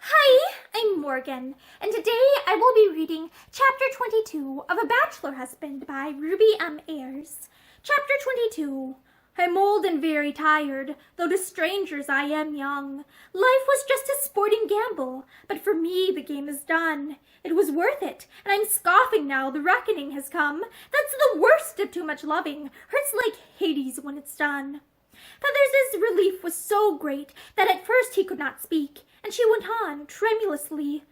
Hi, I'm Morgan, and today I will be reading Chapter 22 of A Bachelor Husband by Ruby M. Ayres. Chapter 22. I'm old and very tired, though to strangers I am young. Life was just a sporting gamble, but for me the game is done. It was worth it, and I'm scoffing now the reckoning has come. That's the worst of too much loving, hurts like Hades when it's done. Feathers' relief was so great that at first he could not speak, and she went on, tremulously.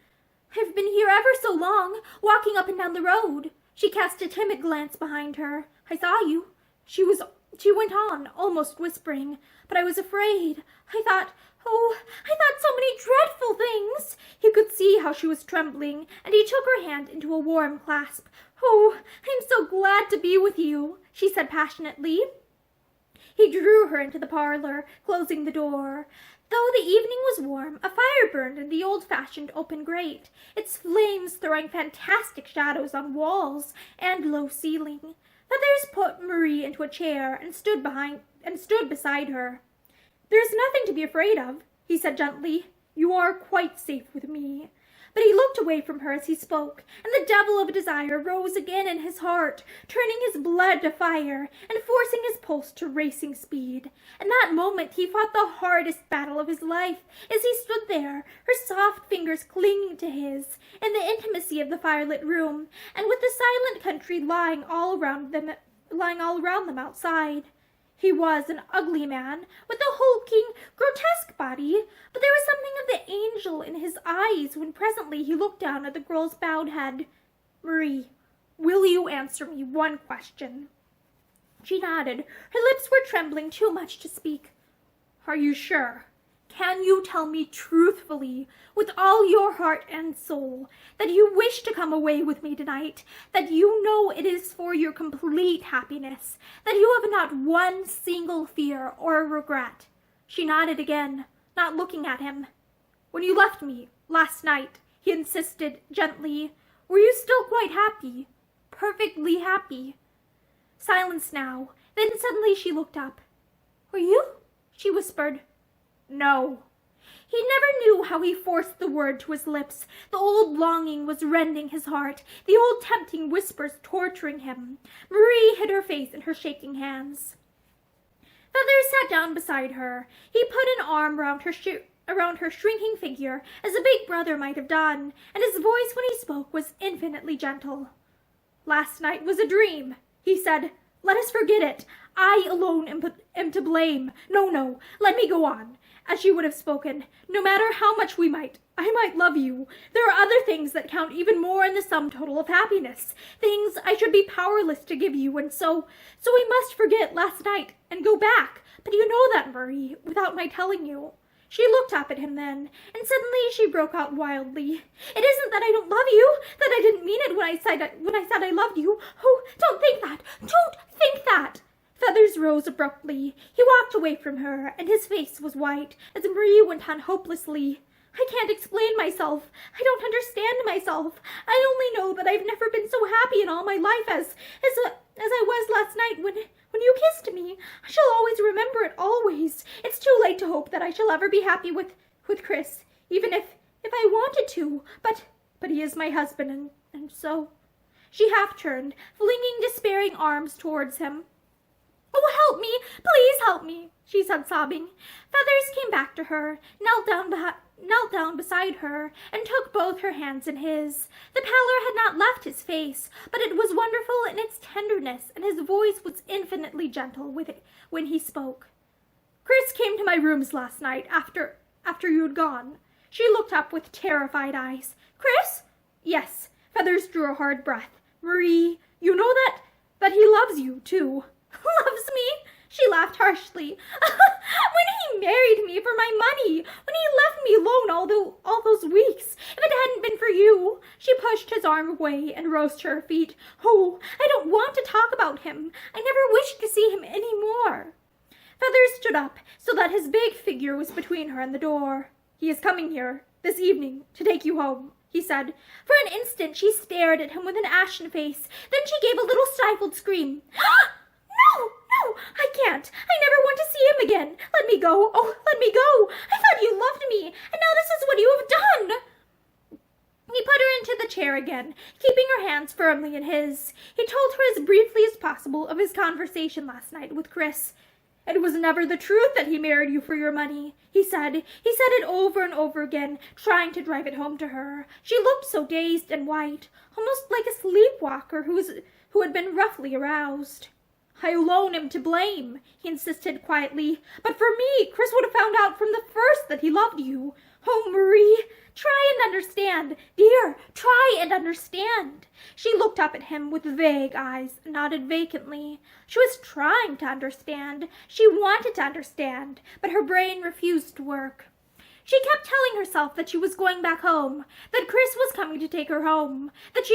I've been here ever so long, walking up and down the road. She cast a timid glance behind her. I saw you. She went on, almost whispering, but I was afraid. I thought so many dreadful things. He could see how she was trembling, and he took her hand into a warm clasp. Oh, I'm so glad to be with you, she said passionately. He drew her into the parlor, closing the door. Though the evening was warm, a fire burned in the old-fashioned open grate, its flames throwing fantastic shadows on walls and low ceiling. Feathers put Marie into a chair and stood beside her. "There's nothing to be afraid of," he said gently. "You are quite safe with me." But he looked away from her as he spoke, and the devil of desire rose again in his heart, turning his blood to fire and forcing his pulse to racing speed. In that moment he fought the hardest battle of his life as he stood there, her soft fingers clinging to his, in the intimacy of the firelit room, and with the silent country lying all around them outside. He was an ugly man, with a hulking, grotesque body, but there was something of the angel in his eyes when presently he looked down at the girl's bowed head. "Marie, will you answer me one question?" She nodded. Her lips were trembling too much to speak. "Are you sure? Can you tell me truthfully, with all your heart and soul, that you wish to come away with me tonight, that you know it is for your complete happiness, that you have not one single fear or regret?" She nodded again, not looking at him. "When you left me, last night," he insisted gently, "were you still quite happy? Perfectly happy?" Silence now. Then suddenly she looked up. "Were you?" she whispered. "No." He never knew how he forced the word to his lips. The old longing was rending his heart, the old tempting whispers torturing him. Marie hid her face in her shaking hands. Feathers sat down beside her. He put an arm around her shrinking figure, as a big brother might have done, and his voice when he spoke was infinitely gentle. "Last night was a dream," he said. "Let us forget it. I alone am to blame. No, let me go on. As you would have spoken, no matter how much I might love you. There are other things that count even more in the sum total of happiness, things I should be powerless to give you, and so we must forget last night and go back. But you know that, Marie, without my telling you." She looked up at him then, and suddenly she broke out wildly. "It isn't that I don't love you, that I didn't mean it when I said I loved you. Oh, don't think that! Don't think that!" Feathers rose abruptly. He walked away from her, and his face was white, as Marie went on hopelessly. "I can't explain myself. I don't understand myself. I only know that I've never been so happy in all my life as I was last night when you kissed me. I shall always remember it, always. It's too late to hope that I shall ever be happy with Chris, even if I wanted to. But he is my husband, and so..." She half turned, flinging despairing arms towards him. "Oh, help me! Please help me!" she said, sobbing. Feathers came back to her, knelt down beside her, and took both her hands in his. The pallor had not left his face, but it was wonderful in its tenderness, and his voice was infinitely gentle with it when he spoke. "Chris came to my rooms last night after you had gone." She looked up with terrified eyes. "Chris?" "Yes." Feathers drew a hard breath. "Marie, you know that he loves you, too." "Loves me?" She laughed harshly. "When he married me for my money, when he left me alone all those weeks, if it hadn't been for you..." She pushed his arm away and rose to her feet. "Oh, I don't want to talk about him. I never wished to see him any more." Feathers stood up so that his big figure was between her and the door. "He is coming here this evening to take you home," he said. For an instant she stared at him with an ashen face. Then she gave a little stifled scream. No, I can't. I never want to see him again. Let me go. Oh, let me go. I thought you loved me, and now this is what you have done." chair again, keeping her hands firmly in his. He told her as briefly as possible of his conversation last night with Chris. "It was never the truth that he married you for your money," he said. He said it over and over again, trying to drive it home to her. She looked so dazed and white, almost like a sleepwalker who had been roughly aroused. "I alone am to blame," he insisted quietly. "But for me, Chris would have found out from the first that he loved you. Oh, Marie, try and understand. Dear, try and understand." She looked up at him with vague eyes and nodded vacantly. She was trying to understand. She wanted to understand, but her brain refused to work. She kept telling herself that she was going back home, that Chris was coming to take her home, that she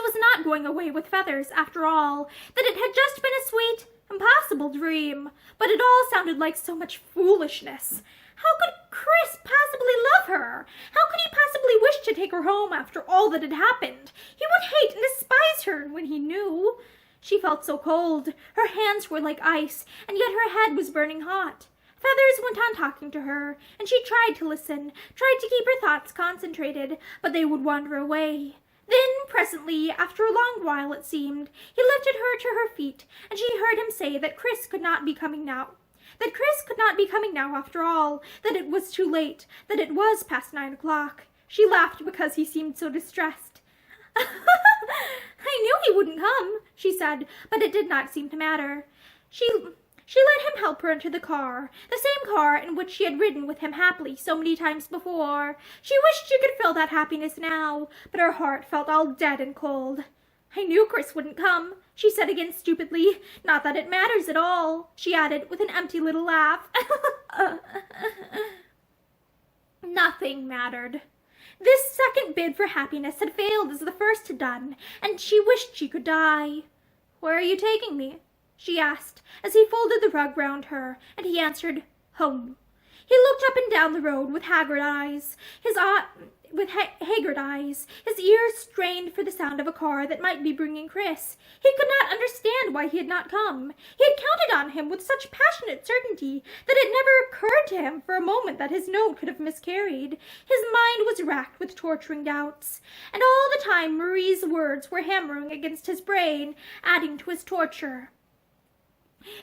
was not going away with feathers after all, that it had just been a sweet, impossible dream. But it all sounded like so much foolishness. How could Chris possibly love her? How could he possibly wish to take her home after all that had happened? He would hate and despise her when he knew. She felt so cold. Her hands were like ice, and yet her head was burning hot. Feathers went on talking to her, and she tried to listen, tried to keep her thoughts concentrated, but they would wander away. Then, presently, after a long while it seemed, he lifted her to her feet, and she heard him say that Chris could not be coming now. That Chris could not be coming now after all, that it was too late, that it was past 9 o'clock. She laughed because he seemed so distressed. "I knew he wouldn't come," she said, but it did not seem to matter. She let him help her into the car, the same car in which she had ridden with him happily so many times before. She wished she could feel that happiness now, but her heart felt all dead and cold. "I knew Chris wouldn't come," she said again stupidly. "Not that it matters at all," she added with an empty little laugh. Nothing mattered. This second bid for happiness had failed as the first had done, and she wished she could die. "Where are you taking me?" she asked, as he folded the rug round her, and he answered, "Home." He looked up and down the road with haggard eyes, his ears strained for the sound of a car that might be bringing Chris. He could not understand why he had not come. He had counted on him with such passionate certainty that it never occurred to him for a moment that his note could have miscarried. His mind was racked with torturing doubts, and all the time Marie's words were hammering against his brain, adding to his torture.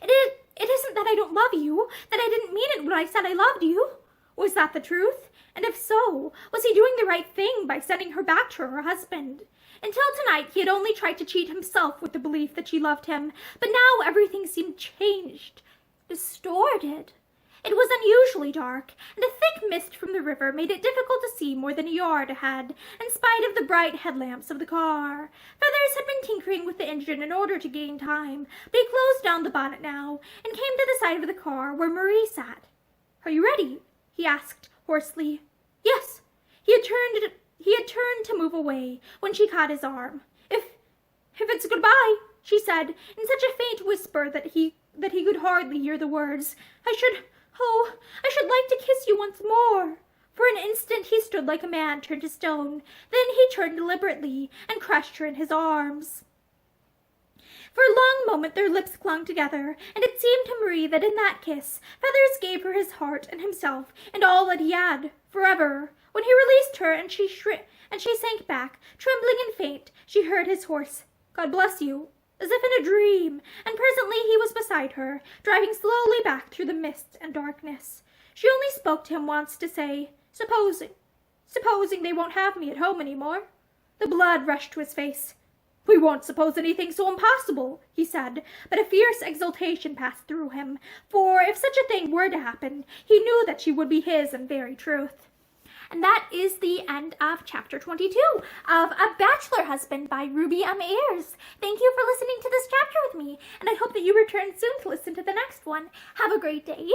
It isn't that I don't love you, that I didn't mean it when I said I loved you." Was that the truth? And if so, was he doing the right thing by sending her back to her husband? Until tonight he had only tried to cheat himself with the belief that she loved him, but now everything seemed changed, distorted. It was unusually dark, and a thick mist from the river made it difficult to see more than a yard ahead, in spite of the bright headlamps of the car. Feathers had been tinkering with the engine in order to gain time, but he closed down the bonnet now, and came to the side of the car where Marie sat. "Are you ready?" he asked hoarsely. "Yes." He had turned to move away when she caught his arm. If it's goodbye," she said, in such a faint whisper that he could hardly hear the words. I should like to kiss you once more." For an instant he stood like a man turned to stone. Then he turned deliberately and crushed her in his arms. For a long moment their lips clung together, and it seemed to Marie that in that kiss Feathers gave her his heart and himself and all that he had, forever. When he released her and she sank back, trembling and faint, she heard his hoarse, "God bless you," as if in a dream, and presently he was beside her, driving slowly back through the mist and darkness. She only spoke to him once to say, Supposing they won't have me at home any more." The blood rushed to his face. "We won't suppose anything so impossible," he said, but a fierce exultation passed through him, for if such a thing were to happen, he knew that she would be his in very truth. And that is the end of chapter 22 of A Bachelor Husband by Ruby Ayres. Thank you for listening to this chapter with me, and I hope that you return soon to listen to the next one. Have a great day.